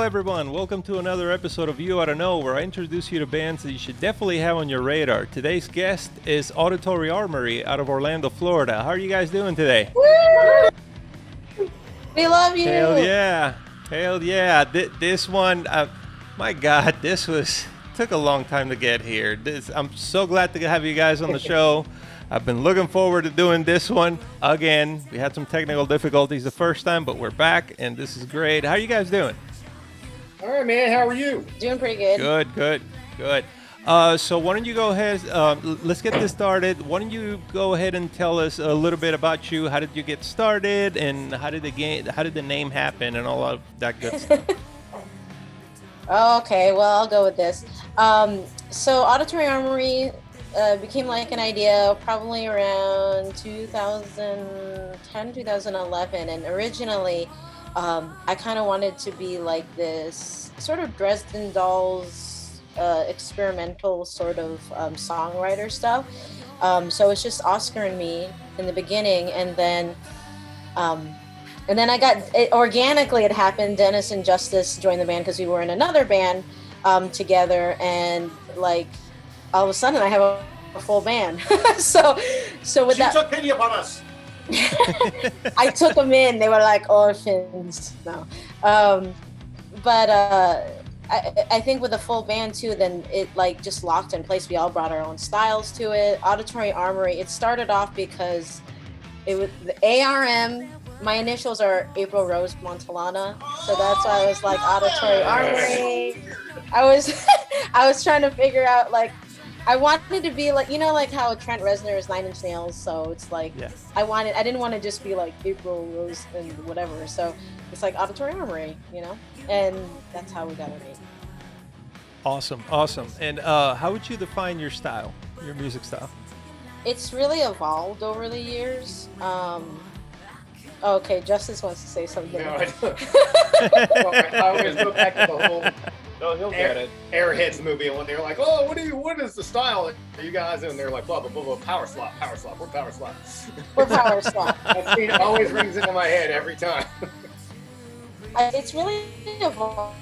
everyone. Welcome to another episode of You Oughta Know, where I introduce you to bands that you should definitely have on your radar. Today's guest is Auditory Armory out of Orlando, Florida. How are you guys doing today? Woo! We love you. Hell yeah. Hell yeah. This one, my God, took a long time to get here. I'm so glad to have you guys on the show. I've been looking forward to doing this one again. We had some technical difficulties the first time, but we're back, and this is great. How are you guys doing? All right, man. How are you? Doing pretty good. Good. So why don't you go ahead, let's get this started. Why don't you go ahead and tell us a little bit about you? How did you get started, and how did the name happen, and all of that good stuff? Okay, well, I'll go with this. So Auditory Armory became like an idea probably around 2010, 2011. And originally, I kind of wanted to be like this sort of Dresden Dolls experimental sort of songwriter stuff. So it's just Oscar and me in the beginning. And then I got it organically. It happened. Dennis and Justice joined the band because we were in another band together, and like all of a sudden I have a full band. so with that, she took pity upon us. I took them in. They were like orphans. No, but I think with a full band too, then it like just locked in place. We all brought our own styles to it. Auditory Armory. It started off because it was the ARM. My initials are April Rose Montellana, so that's why I was like Auditory Armory. I was trying to figure out, like, I wanted to be like, you know, like how Trent Reznor is Nine Inch Nails, so it's like, yes. I didn't want to just be like April Rose and whatever, so it's like Auditory Armory, you know, and that's how we got our name. Awesome. And how would you define your style, your music style? It's really evolved over the years. Okay, Justice wants to say something. No, I don't. Well, I always go back to the whole he'll get it. Airheads movie, and when they're like, "Oh, what is the style that you guys?" And they're like, "Blah blah blah blah, power slop. We're power slop." We're power slop. That scene always rings into my head every time. It's really evolved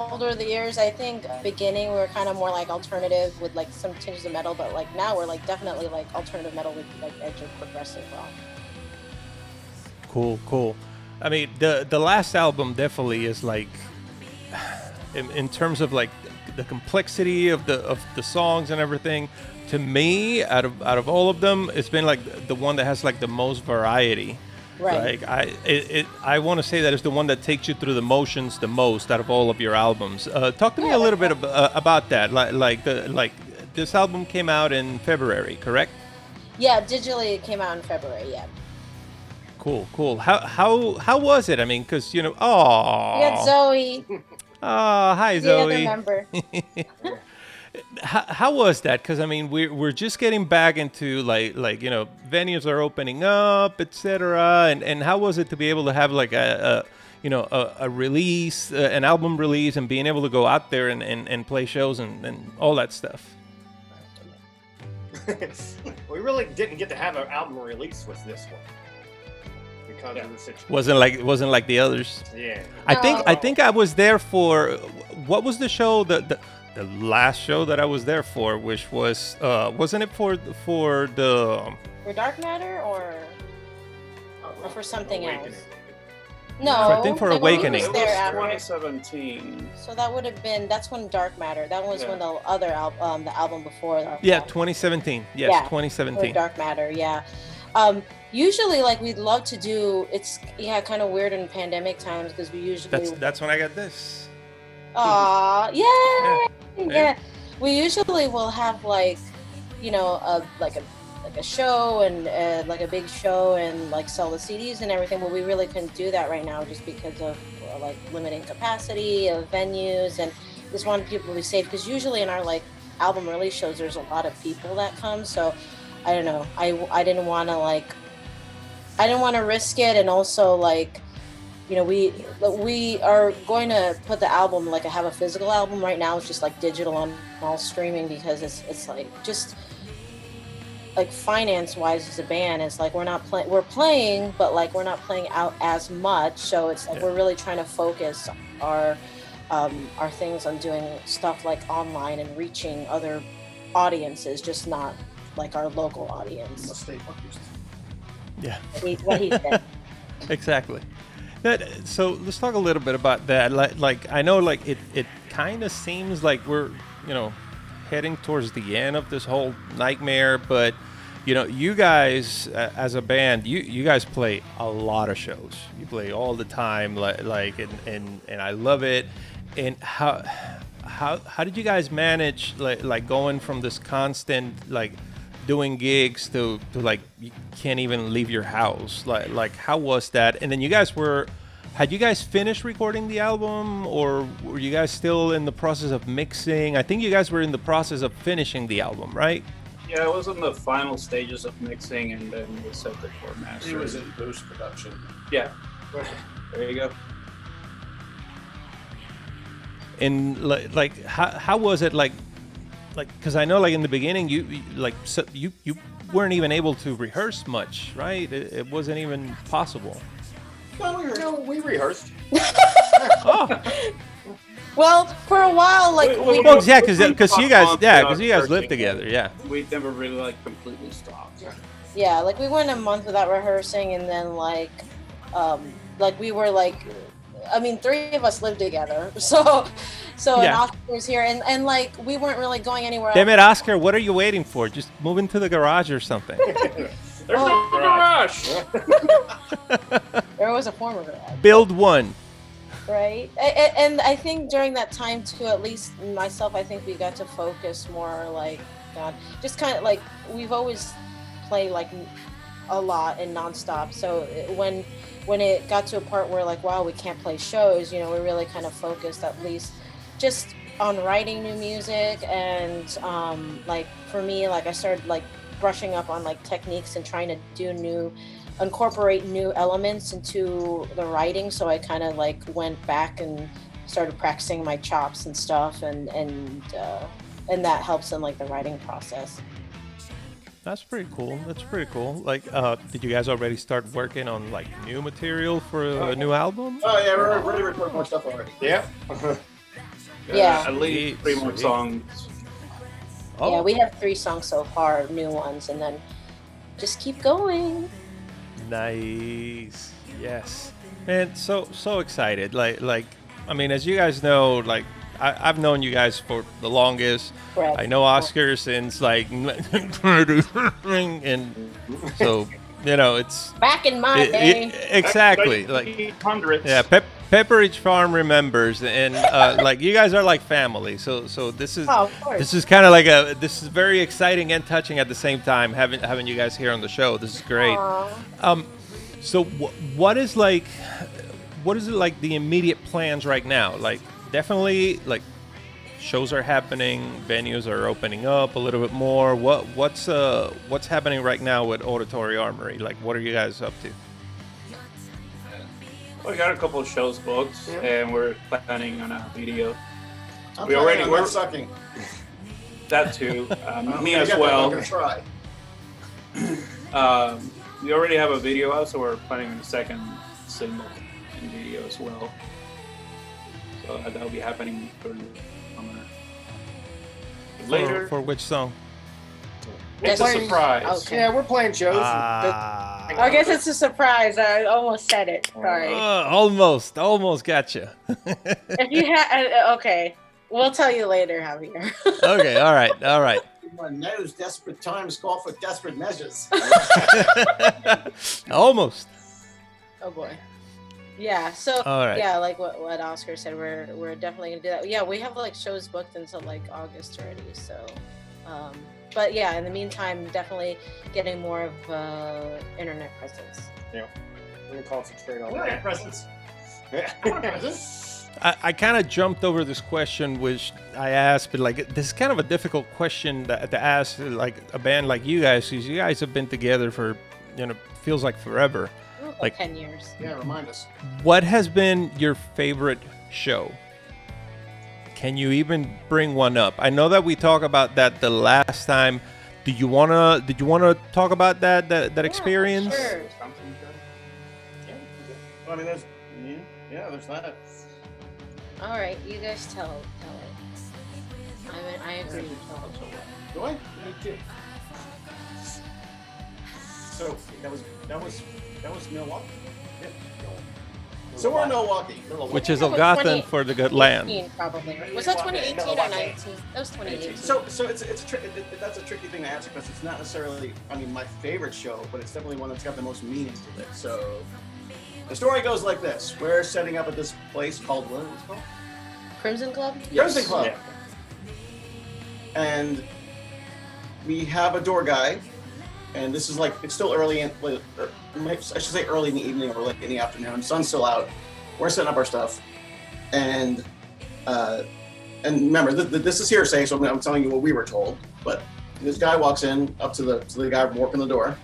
over the years. I think beginning we were kind of more like alternative with like some tinges of metal, but like now we're like definitely like alternative metal with like edge of progressive rock. Cool. I mean, the last album definitely is like, in terms of like the complexity of the songs and everything. To me, out of all of them, it's been like the one that has like the most variety. Right. Like I want to say that it's the one that takes you through the motions the most out of all of your albums. Talk to me a little bit about that. Like this album came out in February, correct? Yeah, digitally it came out in February. Yeah. Cool. How was it? I mean, because you know, We got Zoe. Hi Zoe. Yeah, remember. How was that? Because I mean, we're just getting back into like you know, venues are opening up, etc. And how was it to be able to have like a release, an album release, and being able to go out there and play shows and all that stuff? We really didn't get to have an album release with this one. Of the situation. Wasn't like the others. Yeah. I think I was there for, what was the show, the last show that I was there for, which was wasn't it for the For Dark Matter or for something Awakening. else? No, I think for Awakening. It was there after. 2017. So that's when Dark Matter. That was when the other album, the album before. 2017. Yes, yeah, 2017. Dark Matter. Yeah. Usually, like we'd love to do. It's kind of weird in pandemic times because we usually. That's when I got this. Aw, yeah. We usually will have like, you know, a show and like a big show and like sell the CDs and everything, but we really couldn't do that right now just because of like limiting capacity of venues, and just wanted people to be safe because usually in our like album release shows there's a lot of people that come, so I don't know, I didn't want to risk it, and also like, you know, we are going to put the album, like I have a physical album right now, it's just like digital on all streaming because it's like just like finance wise as a band, it's like we're playing, but like we're not playing out as much, so it's like we're really trying to focus our things on doing stuff like online and reaching other audiences, just not like our local audience. Must stay focused. Yeah. What he said. Exactly. So let's talk a little bit about that. Like I know, like it kind of seems like we're, heading towards the end of this whole nightmare. But you guys as a band, you guys play a lot of shows. You play all the time, and I love it. And how did you guys manage like going from this constant like doing gigs to like you can't even leave your house? Like how was that? And then had you guys finished recording the album, or were you guys still in the process of mixing? I think you guys were in the process of finishing the album, right? Yeah, it was in the final stages of mixing, and then we set it for mastering. He was in post-production. Yeah. There you go. And like how was it like because I know like in the beginning you weren't even able to rehearse much, right? It wasn't even possible. No, we rehearsed. Oh, Well, for a while, like we well, yeah, because you guys live together, yeah. We never really like completely stopped. yeah, like we went a month without rehearsing, and then like we were like, I mean, 3 of us lived together, so Yeah. and Oscar was here, and like we weren't really going anywhere Damn else. it, Oscar, what are you waiting for? Just move into the garage or something. There's no garage. There was a former garage, Build one. right? And I think during that time too, at least myself, I think we got to focus more like on just kind of like we've always played like a lot and nonstop. So when it got to a part where like, wow, we can't play shows, we really kind of focused at least just on writing new music. And like for me, like I started like brushing up on like techniques and trying to incorporate new elements into the writing. So I kind of like went back and started practicing my chops and stuff, and that helps in like the writing process. That's pretty cool. Like, did you guys already start working on like new material for a new album? Oh yeah, we're already recording more stuff already. Yeah. Yeah. At least 3 more Sweet. songs. Oh, Yeah, we have 3 songs so far, new ones, and then just keep going. nice. Yes, man. So excited. Like, I mean, as you guys know, like I've known you guys for the longest. Correct. I know Oscar since like, and so it's Back in my day. exactly like. Hundreds. Yeah, Pepperidge Farm remembers, and like you guys are like family. So this is Oh, of course. this is kind of like this is very exciting and touching at the same time. Having you guys here on the show, this is great. Aw. So what is it like the immediate plans right now? Like definitely like shows are happening, venues are opening up a little bit more. What's happening right now with Auditory Armory? Like what are you guys up to? We got a couple of shows booked, and we're planning on a video. I'm We planning already- on we're- not sucking. That too. Me I as got that. well. I'm gonna try. We already have a video out, so we're planning on a second single and video as well. So that'll be happening during the summer. Later, For which song? it's a Yes. surprise. Okay. Yeah, we're playing shows. I guess it's a surprise. I almost said it. Sorry. Almost gotcha. If you had, okay, we'll tell you later, Javier. Okay, all right. Everyone knows desperate times call for desperate measures. Almost. Oh boy. Yeah. So All right. yeah, like what Oscar said, we're definitely gonna do that. Yeah, we have like shows booked until like August already. So, but yeah, in the meantime, definitely getting more of internet presence. We're gonna concentrate on Right. that. Presents. I kind of jumped over this question, which I asked, but like this is kind of a difficult question to ask, like a band like you guys, because you guys have been together for, feels like forever. Like Like- 10 years. Yeah, remind us. What has been your favorite show? Can you even bring one up? I know that we talked about that the last time. Did you wanna talk about that experience? Sure. I mean, there's that. All right, you guys tell it. I agree. Do I? Me too. So that was Milwaukee. Yeah. So we're in Milwaukee. Which is That was Oughta for the good land. 2018 probably. Was that 2018 or 19? That was 2018. So it's that's a tricky thing to answer because it's not necessarily, I mean, my favorite show, but it's definitely one that's got the most meaning to it. So the story goes like this: we're setting up at this place called what is it called? Crimson Club? Crimson Club. And we have a door guy, and this is like, it's still early in, I should say early in the evening or late in the afternoon. Sun's still out. We're setting up our stuff, and remember, this is hearsay, so I'm telling you what we were told. But this guy walks in up to the guy working the door,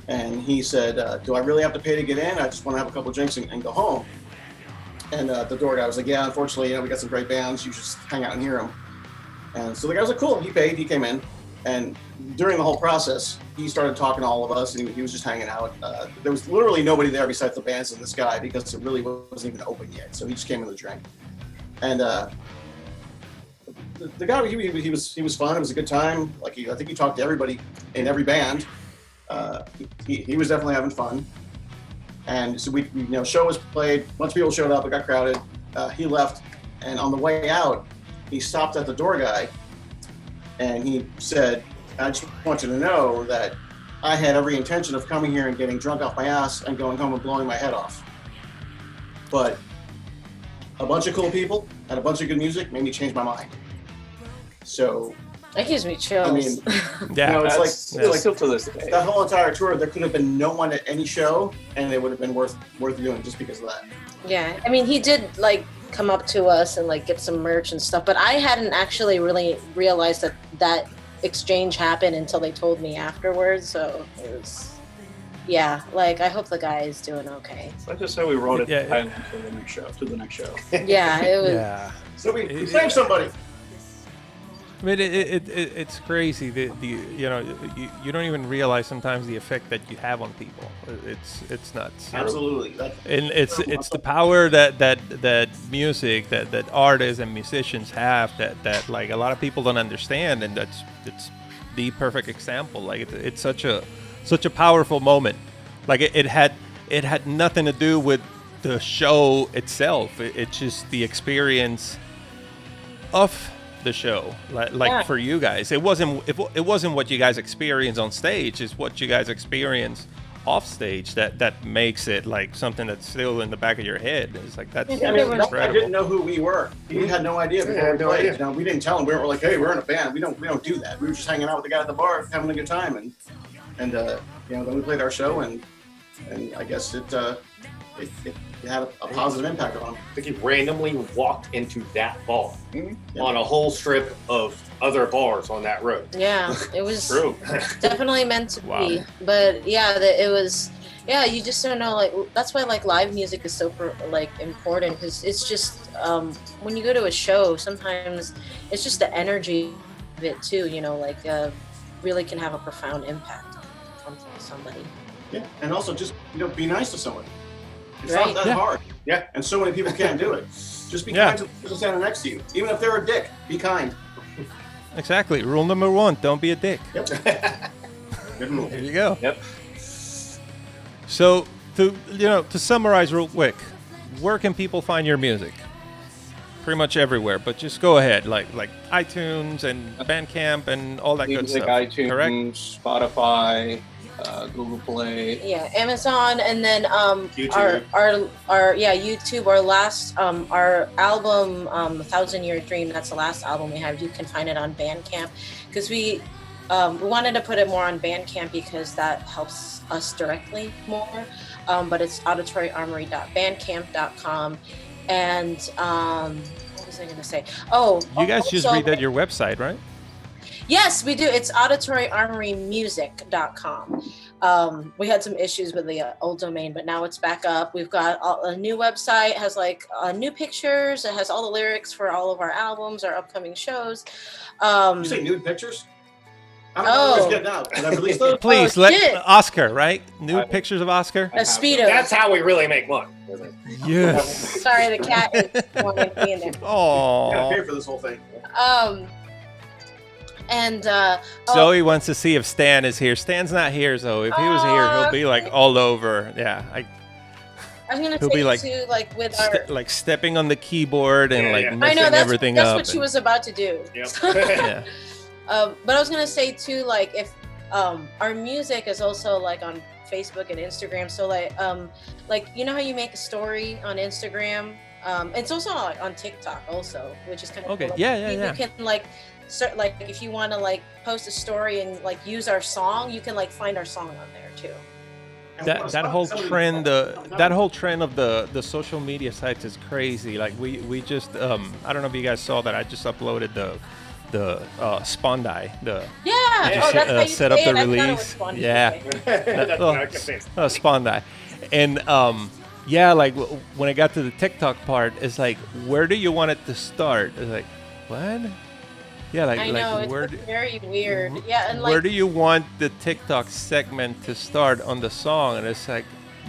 and he said, "Do I really have to pay to get in? I just want to have a couple drinks and go home." And the door guy was like, "Yeah, unfortunately, we got some great bands. You just hang out and hear them." And so the guy was like, "Cool." He paid. He came in, and during the whole process, he started talking to all of us, and he was just hanging out. There was literally nobody there besides the bands and this guy because it really wasn't even open yet. So he just came in to drink. And the guy, he was fun. It was a good time. Like I think he talked to everybody in every band. He was definitely having fun. And so we show was played. A bunch of people showed up. It got crowded. He left, and on the way out, he stopped at the door guy, and he said, "I just want you to know that I had every intention of coming here and getting drunk off my ass and going home and blowing my head off. But a bunch of cool people and a bunch of good music made me change my mind." So That gives me chills. I mean, Yeah, it's like Still to this day. that whole entire tour, there could have been no one at any show, and it would have been worth doing just because of that. Yeah, I mean, he did like come up to us and like get some merch and stuff, but I hadn't actually really realized that exchange happened until they told me afterwards. So it was, yeah, like I hope the guy is doing okay. Let's just say we wrote it Yeah. to the next show. Yeah, it was. yeah. So we saved somebody. I mean, it's crazy. You don't even realize sometimes the effect that you have on people. It's nuts. Absolutely. And it's the power that music, that artists and musicians have that like a lot of people don't understand, and it's the perfect example. Like it's such a powerful moment. Like it had nothing to do with the show itself. It's just the experience of the show. Like Yeah. for you guys, it wasn't what you guys experience on stage. It's what you guys experience off stage that makes it like something that's still in the back of your head. It's like that's Yeah, I mean, I incredible. didn't know who we were. He had no idea before Yeah, we no played. idea. You know, we didn't tell him. We were like, "Hey, we're in a band." We don't do that. We were just hanging out with the guy at the bar, having a good time, and then we played our show, and I guess it had a positive impact on him. I think he randomly walked into that bar Yeah. on a whole strip of other bars on that road. Yeah, it was True. definitely meant to Wow. be. But yeah, it was. Yeah, you just don't know. Like that's why like live music is so important, because it's just when you go to a show, sometimes it's just the energy of it too. Like really can have a profound impact on somebody. Yeah, and also just be nice to someone. It's Right. not that Yeah. hard. Yeah. And so many people can't do it. Just be Yeah. kind to the person standing next to you, even if they're a dick. Be kind. Exactly. Rule number 1: don't be a dick. Yep. Good rule. There you go. Yep. So to summarize real quick, where can people find your music? Pretty much everywhere, but just go ahead, like iTunes and Bandcamp and all that good Music, stuff. iTunes, Correct? Spotify, Google Play. Yeah, Amazon, and then YouTube. our YouTube. Our last our album, 1,000 Year Dream. That's the last album we have. You can find it on Bandcamp, because we wanted to put it more on Bandcamp because that helps us directly more. But it's auditoryarmory.bandcamp.com, and what was I going to say? Oh, You guys just also- redid your website, right? Yes, we do. It's auditoryarmorymusic.com. We had some issues with the old domain, but now it's back up. We've got a new website, has like new pictures. It has all the lyrics for all of our albums, our upcoming shows. You say nude pictures? I don't know Oh. who's getting out. Can I release those? Please Oh, let shit. Oscar, right? New I- pictures of Oscar. A Speedo. That's how we really make money. Yes. Sorry, the cat is wanting to be in there. I gotta Oh. pay for this whole thing. And Zoe wants to see if Stan is here. Stan's not here, so if he was here, he'll be like all over. Yeah, I was gonna he'll say be like too, like with our. like stepping on the keyboard and Yeah, like yeah. messing I know everything that's up. what she was about to do. Yep. Yeah. But I was gonna say too, like if our music is also like on Facebook and Instagram. So like you know how you make a story on Instagram. It's also on TikTok also, which is kind of Okay. cool. Yeah, yeah, You yeah. can like if you want to like post a story and like use our song, you can like find our song on there too. That whole trend, that whole trend of the social media sites is crazy. Like we just I don't know if you guys saw that. I just uploaded the Spondi. Yeah. Did you Oh, that's how you set up say the it. I thought it was release? fun. Yeah. That's Oh. what I can say. Spondi. And yeah, like when I got to the TikTok part, it's like, where do you want it to start? It's like, what? Yeah, like I know, like where it's very weird. Yeah, and where like do you want the TikTok segment to start on the song? And it's like,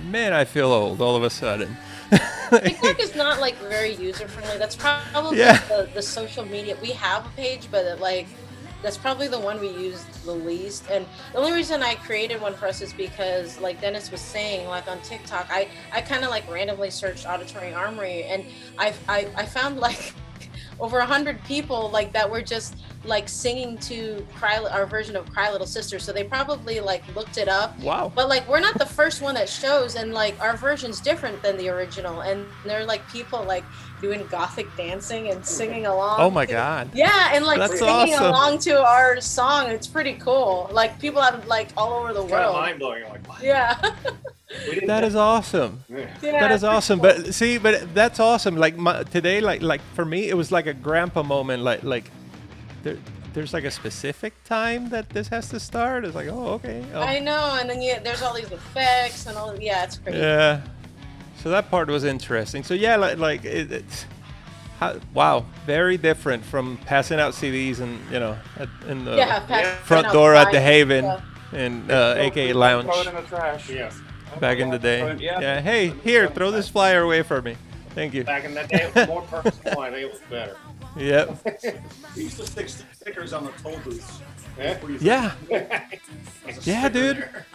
man, I feel old all of a sudden. TikTok is not like very user friendly. That's probably Yeah. the social media. We have a page, but like that's probably the one we use the least. And the only reason I created one for us is because, like Dennis was saying, like on TikTok, I kind of like randomly searched Auditory Armory, and I found like over 100 people like that were just like singing to our version of Cry Little Sister. So they probably like looked it up. Wow. But like we're not the first one that shows, and like our version's different than the original, and there are like people like doing gothic dancing and singing along. Oh my God. Yeah, and like That's singing awesome. along to our song. It's pretty cool. Like people have like all over the It's kind of world. mind blowing. Like, what? Yeah. We didn't That is awesome. Yeah. Yeah, That is it's pretty awesome. cool. But see, but that's awesome. Like today, like for me, it was like a grandpa moment. Like there's like a specific time that this has to start. It's like, oh, okay. Oh. I know, and then there's all these effects and all. Yeah, it's crazy. Yeah. So that part was interesting. So yeah, like it's wow, very different from passing out CDs and in the Yeah, front passing door out at the flyers Haven and and AKA Lounge Throw it in the trash. Yes. back in the day. Yeah. Yeah. Hey, here, throw this flyer away for me. Thank you. Back in that day, it was more personal. I think it was better. Yep. We used to stick stickers on the toll booths. Yeah. Yeah. There's a Yeah, sticker dude. there.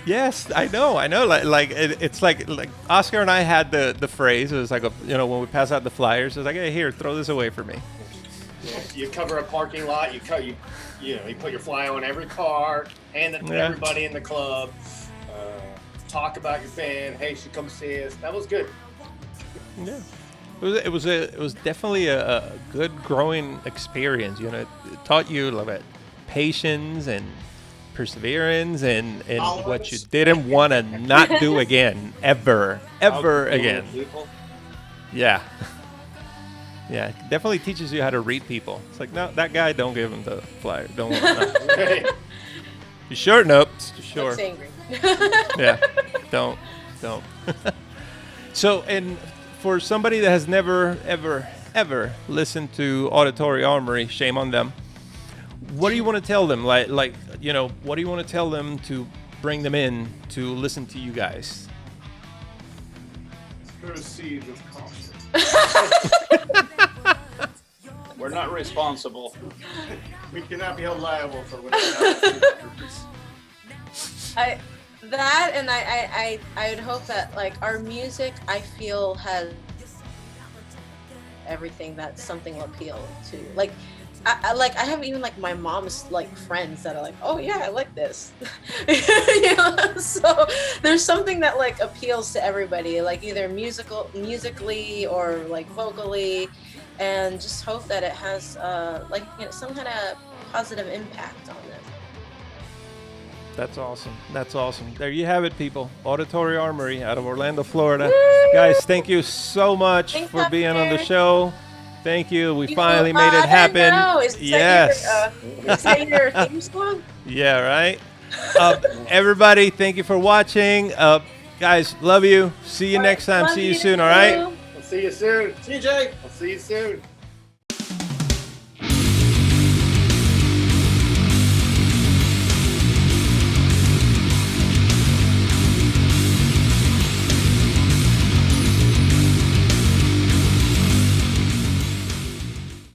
Yes, I know. Like it's like Oscar and I had the phrase. It was like when we pass out the flyers, it was like, hey, here, throw this away for me. You cover a parking lot. You put your fly on every car. Hand it to Yeah. everybody in the club. Talk about your band. Hey, should come see us. That was good. Yeah. It was definitely a good growing experience. It taught you about patience and perseverance and what you didn't want to not do again ever again. People. Yeah. Yeah, it definitely teaches you how to read people. It's like, no, that guy, don't give him the flyer. Don't. You sure? Nope. Sure. Looks angry. Yeah. Don't. So, and for somebody that has never, ever listened to Auditory Armory, shame on them. What do you want to tell them? Like, what do you want to tell them to bring them in to listen to you guys? Proceed with caution. We're not responsible. We cannot be held liable for whatever happens. I would hope that like our music, I feel, has everything that something will appeal to. Like I have even like my mom's like friends that are like, oh yeah, I like this. So there's something that like appeals to everybody, like either musically or like vocally, and just hope that it has some kind of positive impact on them. That's awesome. That's awesome. There you have it, people. Auditory Armory out of Orlando, Florida. Guys, thank you so much Thanks, for being on the Oscar. show. Thank you. We finally made it happen. Yes. Is that your theme song? Yeah, right? Everybody, thank you for watching. Guys, love you. See you next time. Love See you soon, all right? too. I'll see you soon. TJ. I'll see you soon.